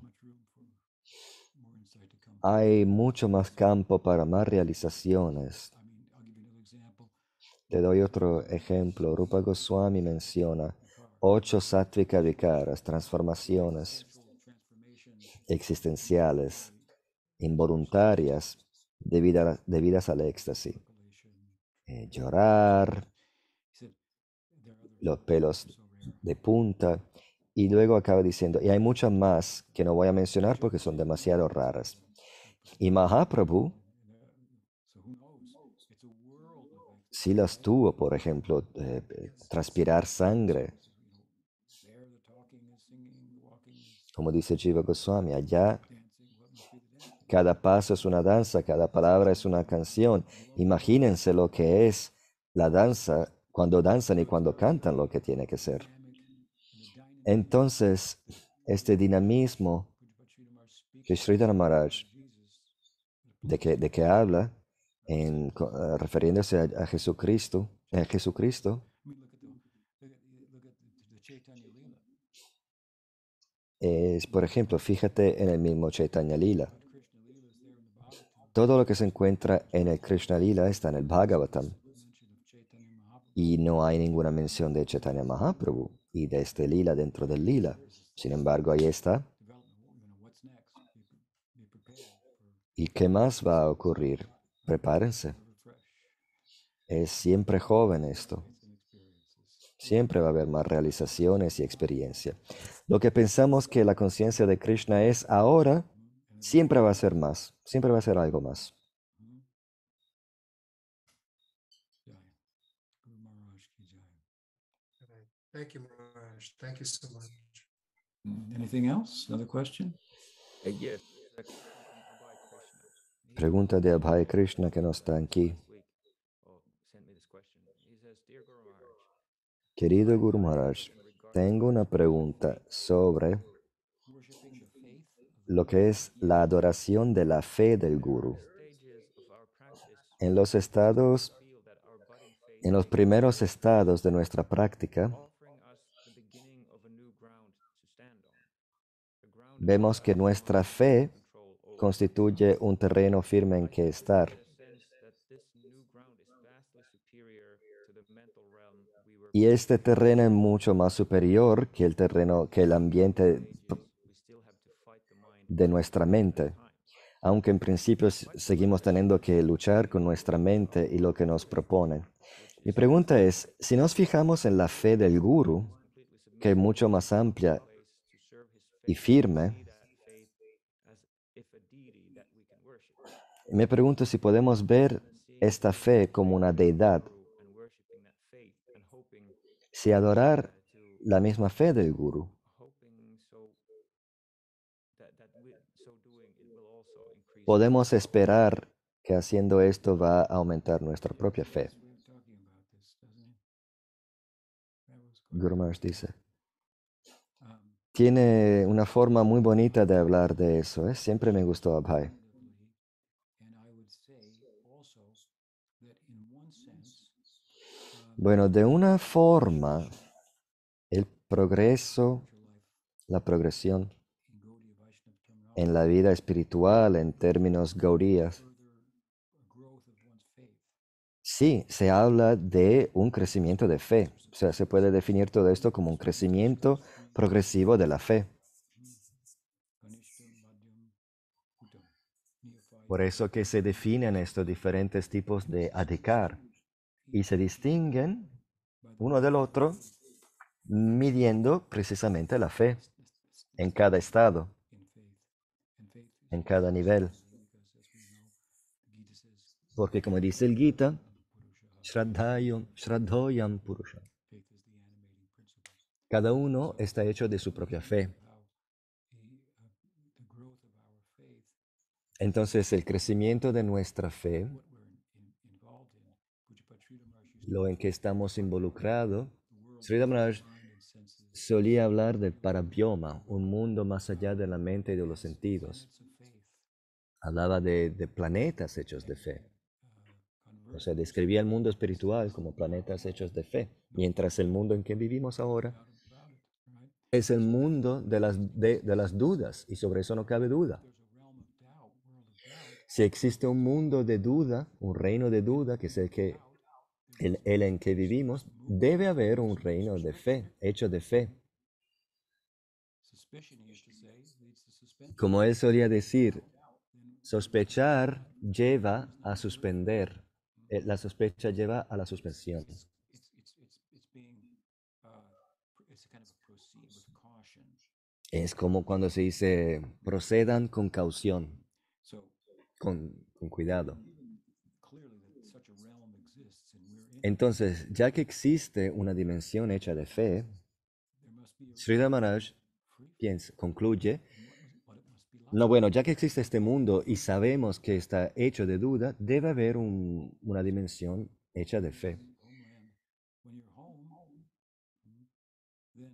hay mucho más campo para más realizaciones. Te doy otro ejemplo. Rupa Goswami menciona 8 sattvika vikaras, transformaciones existenciales, involuntarias, debidas al éxtasis. Llorar, los pelos de punta, y luego acaba diciendo, y hay muchas más que no voy a mencionar porque son demasiado raras. Y Mahaprabhu sí las tuvo, por ejemplo, transpirar sangre. Como dice Jiva Goswami, allá cada paso es una danza, cada palabra es una canción. Imagínense lo que es la danza cuando danzan y cuando cantan, lo que tiene que ser. Entonces, este dinamismo que Sridhar Maharaj, de que habla, refiriéndose a Jesucristo, es, por ejemplo, fíjate en el mismo Chaitanya Lila. Todo lo que se encuentra en el Krishna Lila está en el Bhagavatam. Y no hay ninguna mención de Chaitanya Mahaprabhu y de este Lila dentro del Lila. Sin embargo, ahí está. ¿Y qué más va a ocurrir? Prepárense. refresh Es siempre joven esto. and experiences. Siempre va a haber más realizaciones y experiencia. Lo que pensamos que la conciencia de Krishna es ahora, siempre va a ser más. Siempre va a ser algo más. Jai. Guru Maharaj ki jai. Right. Thank you, Maharaj. Thank you so much. Anything else? Another question? Yes, a question from Abhay Krishna. He Pregunta de Abhay Krishna que no está aquí. last week sent me this question. He says, Dear Guru Maharaj, Querido Guru Maharaj, in regard tengo una pregunta sobre Worshipping the faith of lo que es la adoración de la fe del Guru. stages of our practice, En los estados, feel that our budding faith en los primeros estados de nuestra práctica, offering us the beginning of a new ground to stand on. A ground vemos que nuestra fe control over. constituye un terreno firme en que estar. Get a sense that this new ground is vastly superior to the mental realm we were Y este terreno es mucho más superior que el terreno, que el ambiente we still have to fight the mind de nuestra mente. Aunque en principio seguimos teniendo que luchar con nuestra mente y lo que nos proponen. Mi pregunta es, si nos fijamos en la fe del Guru, que es mucho más amplia to serve his y firme, see that faith as if a deity that we can worship. me pregunto si podemos ver esta fe como una deidad, And worshiping that faith and hoping si adorar to la misma fe del Guru. hoping so that with so doing it will also increase Podemos esperar que haciendo esto va a aumentar nuestra propia fe. way of talking about this, doesn't it? That was quite Guru Maharaj dice, um, tiene una forma muy bonita de hablar de eso, ¿eh? Siempre me gustó Abhay. definitively. And I would say also that in one sense, Bueno, de una forma, el progreso, spiritual life la progresión in Gaudiya Vaishnava terminology, en la vida espiritual, en términos gaudías, further growth of one's faith. sí, se habla de un crecimiento de fe. O sea, se puede definir todo esto como un crecimiento progresivo de la fe. Kanishtam, Madhyam, Uttam, neophyte. Por eso que se definen estos diferentes tipos de adhikar y se distinguen uno del otro midiendo precisamente la fe en cada estado, in faith. And faith is en cada nivel. because, as we know, the Gita says, Porque como dice el Gita, Purusha, Shraddhoyam Purusha. faith is the animating principle. Cada uno está hecho de su propia fe. How the growth of our faith, Entonces el crecimiento de nuestra fe, what we're involved in, Pujapad Sridhar Maharaj used lo en que estamos involucrados, the world Sridhar Maharaj mind and senses, solía hablar del parabioma, un mundo más allá de la mente y de los sentidos. planets of faith, Hablaba de planetas hechos de fe. O sea, describía el mundo espiritual como planetas hechos de fe, mientras el mundo en que vivimos ahora about it, right? es el mundo de las dudas, y sobre eso no cabe duda. There's a realm of doubt, world of doubt. Si existe un mundo de duda, un reino de duda, que es el en que vivimos, debe haber un reino de fe, hecho de fe. Suspicion, he used to say, leads to suspension. Como él solía decir, sospechar lleva a suspender. La sospecha lleva a la suspensión. It's being, it's kind of a proceed with caution. Es como cuando se dice, procedan con caución, So con cuidado. clearly that such a realm exists and we're in it. Entonces, ya que existe una dimensión hecha de fe, There must be a Sridhar Maharaj free concluye, what it must be like. no, bueno, ya que existe este mundo y sabemos que está hecho de duda, debe haber una dimensión hecha de fe. Homeland. When you're home, then you're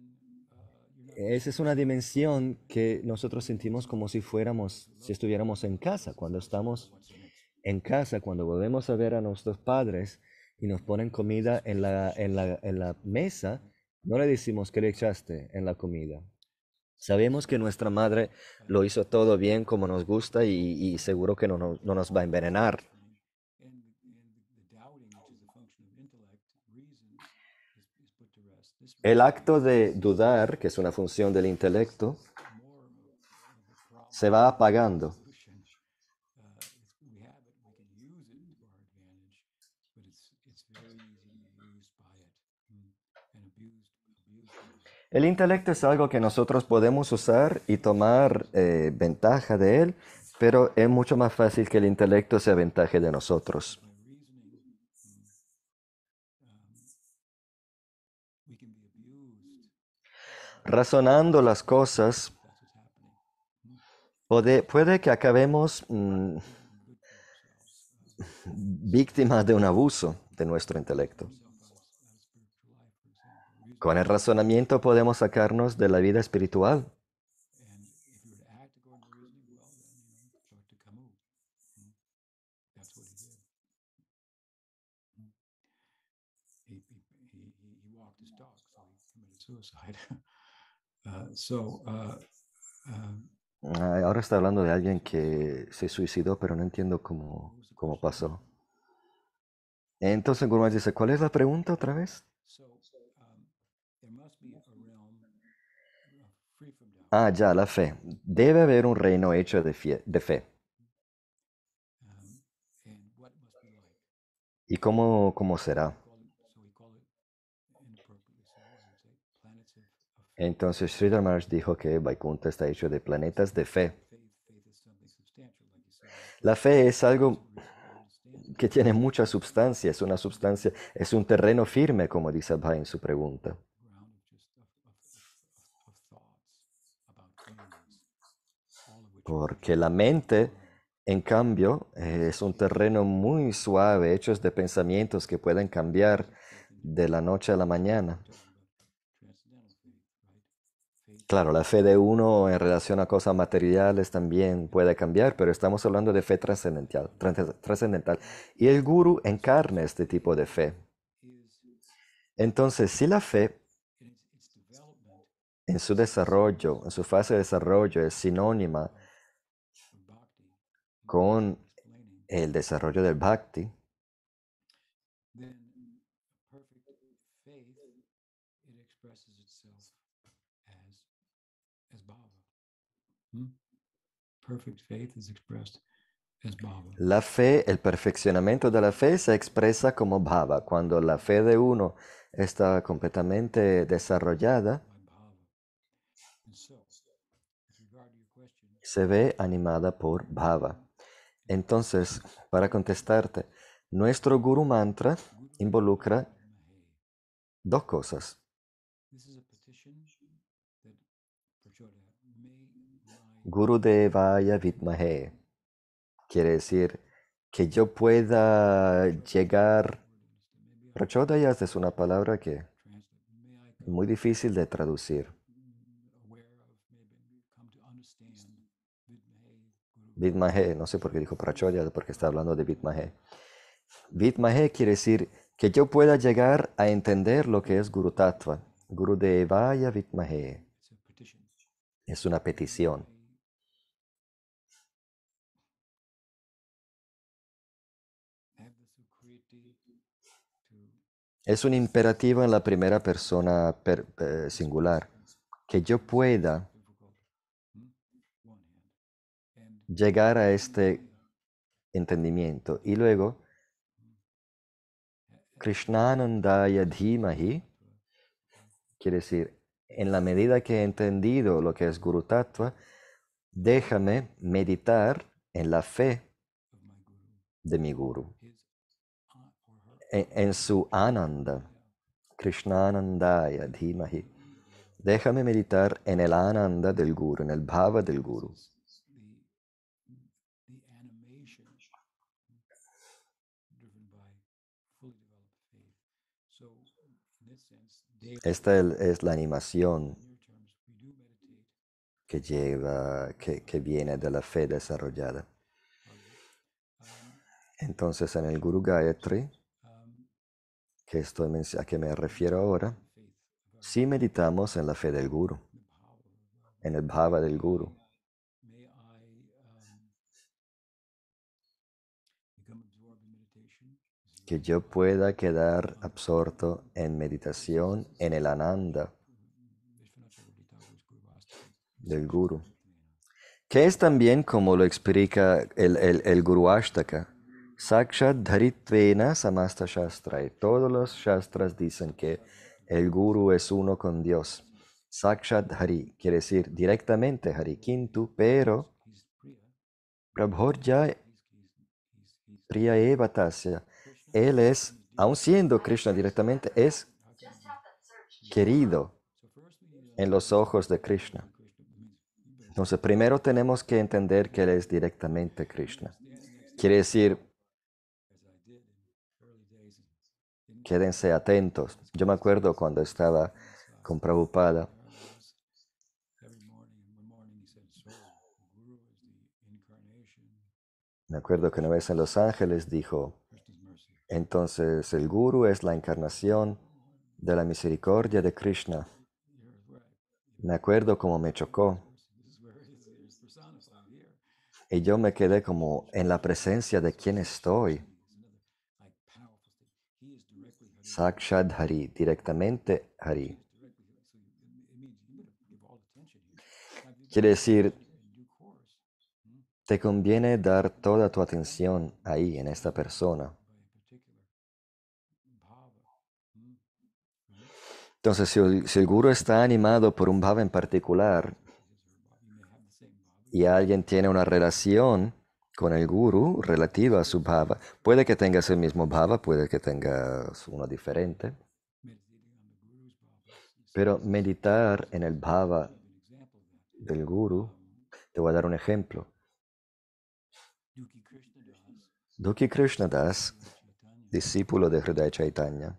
not Esa es una dimensión que nosotros sentimos como si estuviéramos en casa. Cuando estamos en casa, cuando volvemos a ver a nuestros padres y nos ponen comida en la mesa, no le decimos que le echaste en la comida. Sabemos que nuestra madre lo hizo todo bien como nos gusta y seguro que no nos va a envenenar. and the doubting, which is a function of intellect, reason, is put to rest. This El acto de dudar, que es una función del intelecto, more of a problem se va apagando. solution El intelecto es algo que nosotros podemos usar y tomar ventaja de él, pero es mucho más fácil que el intelecto se aventaje de nosotros. By reasoning, we can be abused. Razonando las cosas, That's what's happening. puede que acabemos Good for ourselves. víctimas de un abuso de nuestro intelecto. Yourself out of spiritual life, for example. Con el razonamiento podemos sacarnos de la vida espiritual. And if you were to act according to reasoning, well, then start to come out. That's what he did. He walked his dog, so he committed suicide. Ahora está hablando de alguien que se suicidó, pero no entiendo cómo pasó. Entonces Gurú dice, ¿cuál es la pregunta otra vez? There must be a realm free from doubt. Ya, la fe. Debe haber un reino hecho de fe. And what must be like? ¿Y cómo será? So we call it inappropriately so, I would say, planets of faith. Entonces Sridhar Maharaj dijo que Vaikuntha está hecho de planetas de fe. Faith is something substantial, like you said. La fe es algo Understand que tiene mucha sustancia, es un terreno firme, como dice Abhay en su pregunta. ground of just of thoughts about things, all of which Porque la mente, en cambio, es un terreno muy suave, hechos de pensamientos que pueden cambiar de la noche a la mañana. transcendental faith, right? Claro, la fe de uno en relación a cosas materiales también puede cambiar, pero estamos hablando de fe trascendental. Y el gurú encarna este tipo de fe. Entonces, si la fe Its development en su desarrollo, en su fase de desarrollo, es sinónima of bhakti, con explaining, el desarrollo del bhakti, then perfect faith, it expresses itself as bhava. Perfect faith is expressed as bhava. la fe, el perfeccionamiento de la fe se expresa como bhava. Cuando la fe de uno está completamente desarrollada, By bhava. And so, with regard to your question, se ve animada por bhava. Entonces, para contestarte, nuestro Guru Mantra involucra dos cosas. this is a petition that Prachodaya, may my Gurudevaya Vidmahe quiere decir que yo pueda llegar. maybe I Prachodaya es una palabra que es translate, may I muy difícil de traducir. aware of, maybe come to understand Vidmahe Guru. Vidmahe, no sé por qué dijo Prachodaya, porque está hablando de Vidmahe. Vidmahe quiere decir que yo pueda llegar a entender lo que es Guru Tattva. Gurudevaya Vidmahe It's a petition. es una petición. Have the Sukriti to Es un imperativo en la primera persona singular, que yo pueda difficult one hand and llegar a este entendimiento. Y luego, Krishnanandaya Dhimahi quiere decir, en la medida que he entendido lo que es Guru Tattva, déjame meditar en la fe of my guru, de mi Guru, his or her en su Ananda, Krishnanandaya Dhimahi. Déjame meditar en el Ananda del Guru, en el Bhava del Guru. the animation driven by fully developed faith. So in this sense, daily Esta es la animación in your terms, we do meditate que lleva, que viene de la fe desarrollada. Entonces, en el Guru Gayatri, a que me refiero ahora, faith about sí meditamos en la fe del Guru, the power of love. en el Bhava del Guru. May I become absorbed in meditation? Que yo pueda quedar absorto en meditación en el Ananda Vishwanath Chakravarti Thakur's Gurvastaka. del Guru, que es también como lo explica el Guru Ashtaka. Sakshat Dharitvena Samasta Shastra. Y todos los Shastras dicen que el Guru es uno con Dios. Sakshat Hari quiere decir directamente Hari, Kintu, pero He's Priya. Prabhorja He's Priya Eva Tasya. Él es, aun siendo Krishna directamente, es how can he be? querido So first we need to en los ojos de Krishna. understand Krishna means Entonces, primero tenemos que entender que Él es directamente Krishna. Quiere decir, as I did in early days in quédense atentos. Yo me acuerdo cuando estaba con Prabhupada, every morning, one morning he said, so the Guru is the incarnation me acuerdo que una vez en Los Ángeles dijo, of Krishna's mercy. entonces el Guru es la encarnación de la misericordia de Krishna. You're right. Me acuerdo como me chocó This is where it's personified here. y yo me quedé como en la presencia de quien estoy. It's another like powerful state. He is directly Hari. Sakshat Hari, directamente Hari. Directly, so it means you better give all attention here. Now, if you Quiere decir, in due course, te conviene dar toda tu atención ahí, en esta persona. by a particular bhava, right? Entonces, si el Guru está animado por un bhava en particular His or her bhava, you may have the same bhava. y alguien tiene una relación con el Guru relativa a su bhava, puede que tengas el mismo bhava, puede que tengas uno diferente, Meditating on the Guru's bhava. pero meditar en el bhava Give an example of that. del Guru, te voy a dar un ejemplo. Dukhi Krishna Das, Dukhi Krishnadas, Chaitanya, discípulo de Hridaya Chaitanya,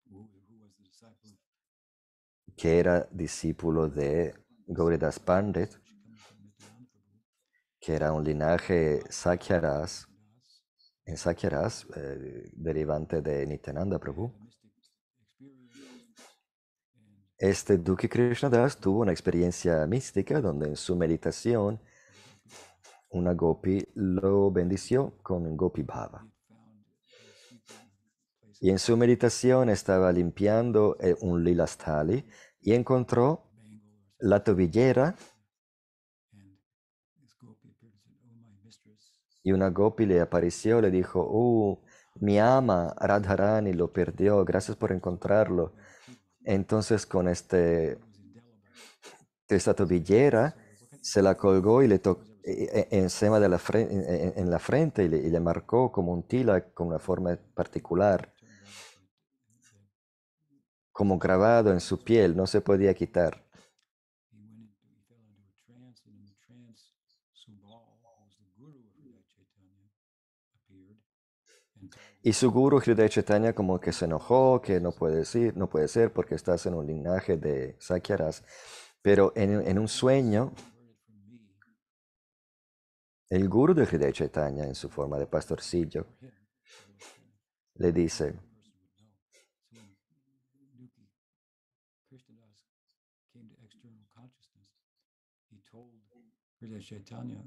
who was the disciple of que era discípulo de Gauridas Pandit, coming from Nityananda Prabhu, que era un linaje Sakyaras, Das, en Sakyaras, derivante de Nityananda Prabhu. had a mystic experience, and Este Dukhi Krishnadas tuvo una experiencia mística donde en su meditación una gopi lo bendició con un gopi bhava. he had found sweeping place Y en su meditación estaba limpiando un lilastali y encontró bangle or something, la tobillera and this gopi appeared and said, "Oh, my mistress, y una gopi le apareció, le dijo, mi ama Radharani lo perdió, gracias por encontrarlo. Entonces con it was indelible." esta tobillera se la colgó y le tocó encima de en la frente y le marcó como un tila con una forma particular, Turned out that como grabado en su piel, no se podía quitar. he fell into a trance, and in the trance, Subal, who was the guru of Hridaya Chaitanya, appeared and told Y su guru Hridaya Chaitanya como que se enojó, que no puede ser porque estás en un linaje de Sakyaras. Pero en un sueño, heard it from me el guru de Hridaya Chaitanya, en su forma de pastorcillo, for him. So le dice, a person would know. So when Dukhi Krishnadas came to external consciousness, he told Hridaya Chaitanya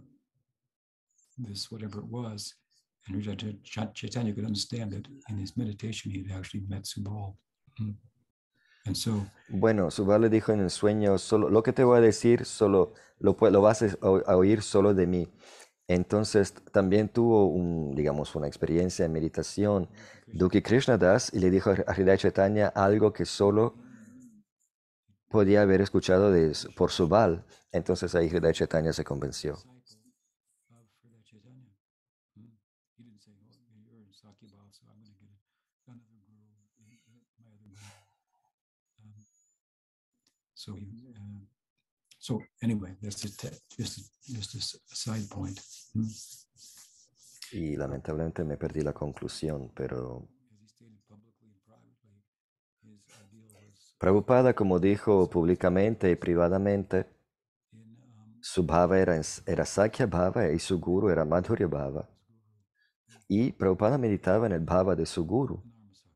this, whatever it was, and Hridaya Chaitanya could understand that in his meditation he had actually met Subal. And so bueno, Subal le dijo en el sueño, solo lo que te voy a decir, solo lo vas a oír solo de mí. Entonces también tuvo digamos, una experiencia en meditación Dukhi Krishnadas y le dijo a Hridaya Chaitanya algo que solo podía haber escuchado por Subal. Entonces ahí Hridaya Chaitanya se convenció. disciple of Hridaya Chaitanya. He didn't say, "Oh, you're in Sakya Bhav, so I'm going to get another guru, my other guru." So he, so anyway, that's just a side point. Y lamentablemente me perdí la conclusión, pero As he stated publicly and privately, his ideal was Prabhupada, como dijo públicamente y privadamente, in su bhava era Sakya Bhava y su guru era Madhurya Bhava. Y Prabhupada meditaba en el bhava de su guru Narmasaka.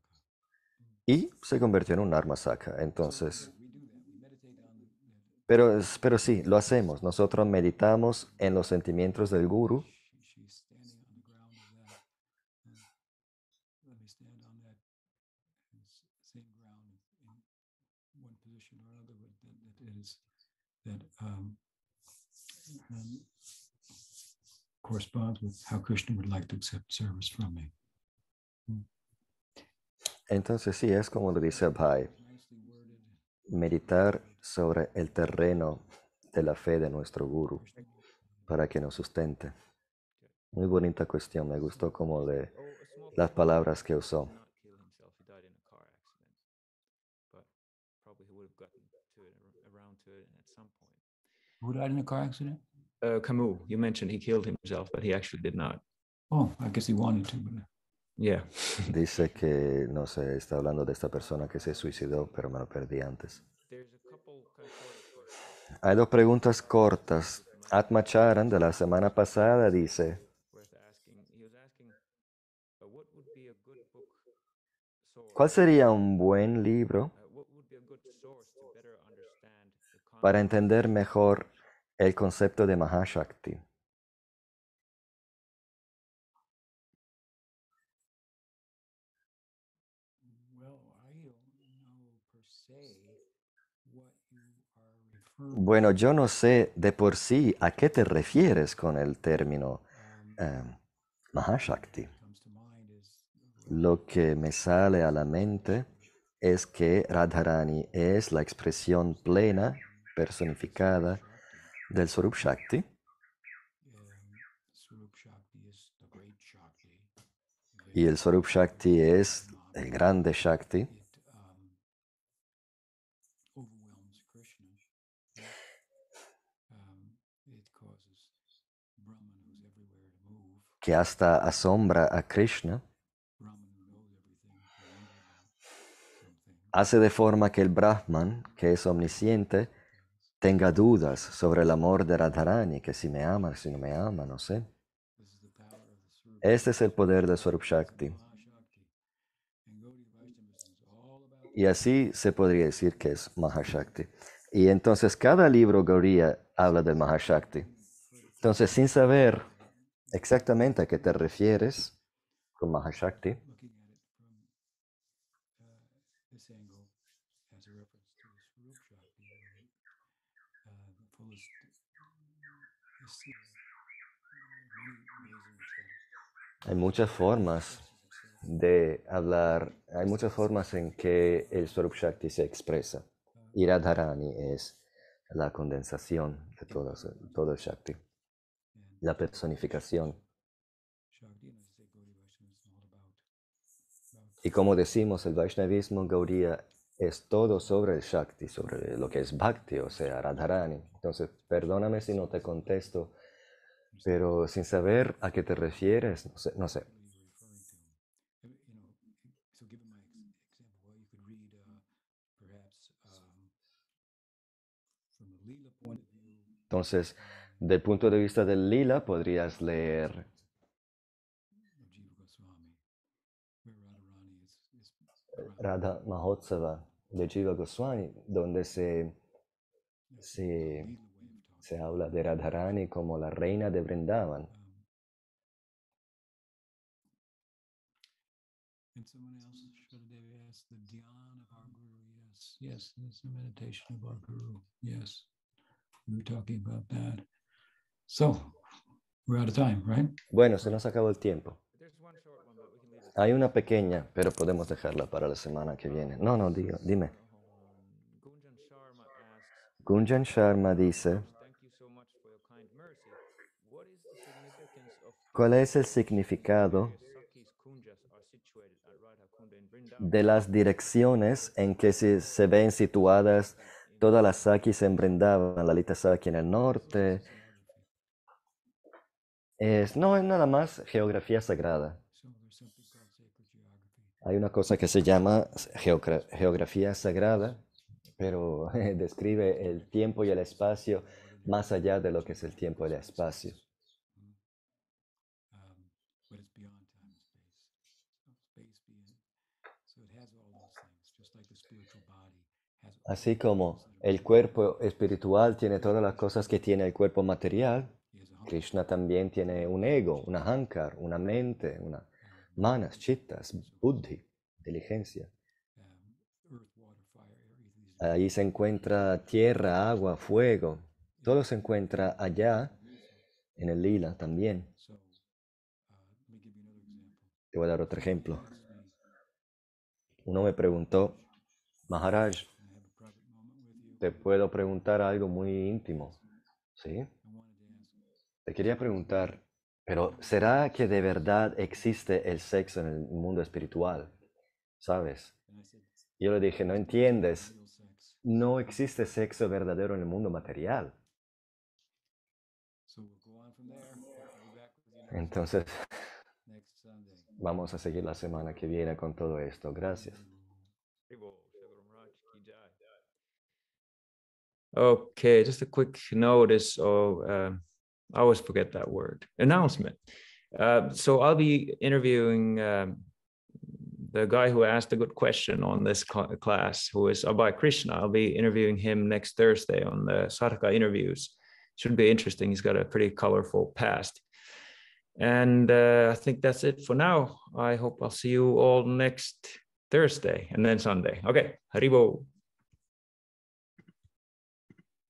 y se convirtió en un Narmasaka. Entonces, We do that. We meditate on the pero sí, lo hacemos. Nosotros meditamos en los sentimientos del guru she's standing on the ground of that. Let me stand on that same ground in one position or another. That is that corresponds with how Krishna would like to accept service from me. Entonces sí, es como lo dice Abhay, nicely worded. meditar sobre el terreno de la fe de nuestro guru para que nos sustente. Muy bonita cuestión, me gustó como de Oh, a small las point. palabras que He usó. did not kill himself. He died in a car accident. But probably he would have gotten to it around to it at some point. Who died in a car accident? Camus, you mentioned he killed himself, but he actually did not. Oh, I guess he wanted to, but Yeah. Dice que, no sé, está hablando de esta persona que se suicidó, pero me lo perdí antes. There's a couple kind of shorter questions. Hay 2 preguntas cortas. Atma Charan de la semana pasada dice, Worth asking. He was asking, what would be a good book source? ¿cuál sería un buen libro What would be a good source to better understand the para concept? entender mejor el concepto de Mahashakti? well, I don't know per se what you are referring. Bueno, yo no sé de por sí a qué te refieres con el término Mahashakti. Comes to mind is Lo que me sale a la mente es que Radharani es la expresión plena, personificada del Swarup Shakti, Swarup Shakti is the great Shakti. y el Swarup Shakti es el grande Shakti, It overwhelms Krishna. It causes Brahman, who's everywhere, to move. que hasta asombra a Krishna, Brahman, who knows everything, to wonder about something. hace de forma que el Brahman, que es omnisciente, tenga dudas sobre el amor de Radharani, que si me ama, si no me ama, no sé. This is the power of the Swarup Este es el poder del Swarup Shakti. Mahashakti. And Gaudiya Vaishnavism is all about Y así se podría decir que es Mahashakti. Y entonces cada libro Gaudiya habla del Mahashakti. Entonces, sin saber exactamente a qué te refieres con Mahashakti, looking at it from this angle as a reference to the Swarup Shakti, the fullest is many ways in which that hay muchas formas de hablar, hay muchas formas en que el Swarup Shakti se expresa. Y Radharani es la condensación de todo el Shakti, and la personificación. Shakti, and as I say, Gaudiya Vaishnavism is all about Y como decimos, el Vaishnavismo Gaudiya es todo sobre el Shakti, sobre lo que es Bhakti, o sea, Radharani. Entonces, perdóname si no te contesto, pero sin saber a qué te refieres, no sé. what you were referring to. So given my example, well, you could read perhaps from the Leela point of view, Entonces, del punto de vista del lila, podrías leer of Jiva Goswami, where Radharani is Radha Mahotsava de Jiva Goswami, donde se Leela way of talking. habla de Radharani como la reina de Vrindavan. And someone else, Shraddhadevi asked, the dhyan of our guru. Yes, yes, it's the meditation of our guru. Yes, we were talking about that. So we're out of time, right? Bueno, se nos acabó el tiempo. There's one short one, but we can leave it. Hay una pequeña, pero podemos dejarla para la semana que viene. No, dime. Gunjan Sharma asks, Gunjan Sharma dice, thank you so much for your kind mercy. What is the significance of ¿cuál es el significado Sakis Kunjas are situated at Radha Kunda in Vrindavan? de las direcciones en que se ven situadas todas las Sakis en Vrindavan, Lalita Saki en el norte? No es nada más geografía sagrada. So there's something called sacred geography. Hay una cosa que se llama geografía sagrada, pero describe el tiempo y el espacio más allá de lo que es el tiempo y el espacio. But it's beyond time and space. So space being, so it has all those things, just like the spiritual body has all Así those como things that are el cuerpo espiritual tiene todas las cosas que tiene el cuerpo material, he has a hump, Krishna también tiene un ego, una hankar, una mente, una manas, chittas, buddhi, inteligencia. earth, water, fire, air, ether, these Ahí se encuentra tierra, agua, fuego. Todo se encuentra allá en el lila también. So let me give you another example. Te voy a dar otro ejemplo. Reminds me uno me preguntó, Maharaj, Can I have a private moment with you? te puedo preguntar algo muy íntimo, ¿sí? I wanted to ask, Te quería preguntar, pero ¿será que de verdad existe el sexo en el mundo espiritual? ¿Sabes? and I said, Yo le dije, no entiendes, real sex. no existe sexo verdadero en el mundo material. So we'll go on from there. I'll be back with you Entonces, next Sunday. vamos a seguir la semana que viene con todo esto. Gracias. Haribo, Shaguru Maharaj ki jai. Okay, just a quick notice of, I always forget that word, announcement. So I'll be interviewing the guy who asked a good question on this class, who is Abhay Krishna. I'll be interviewing him next Thursday on the Saraka interviews. Should be interesting. He's got a pretty colorful past. And I think that's it for now. I hope I'll see you all next Thursday and then Sunday. Okay, Haribo.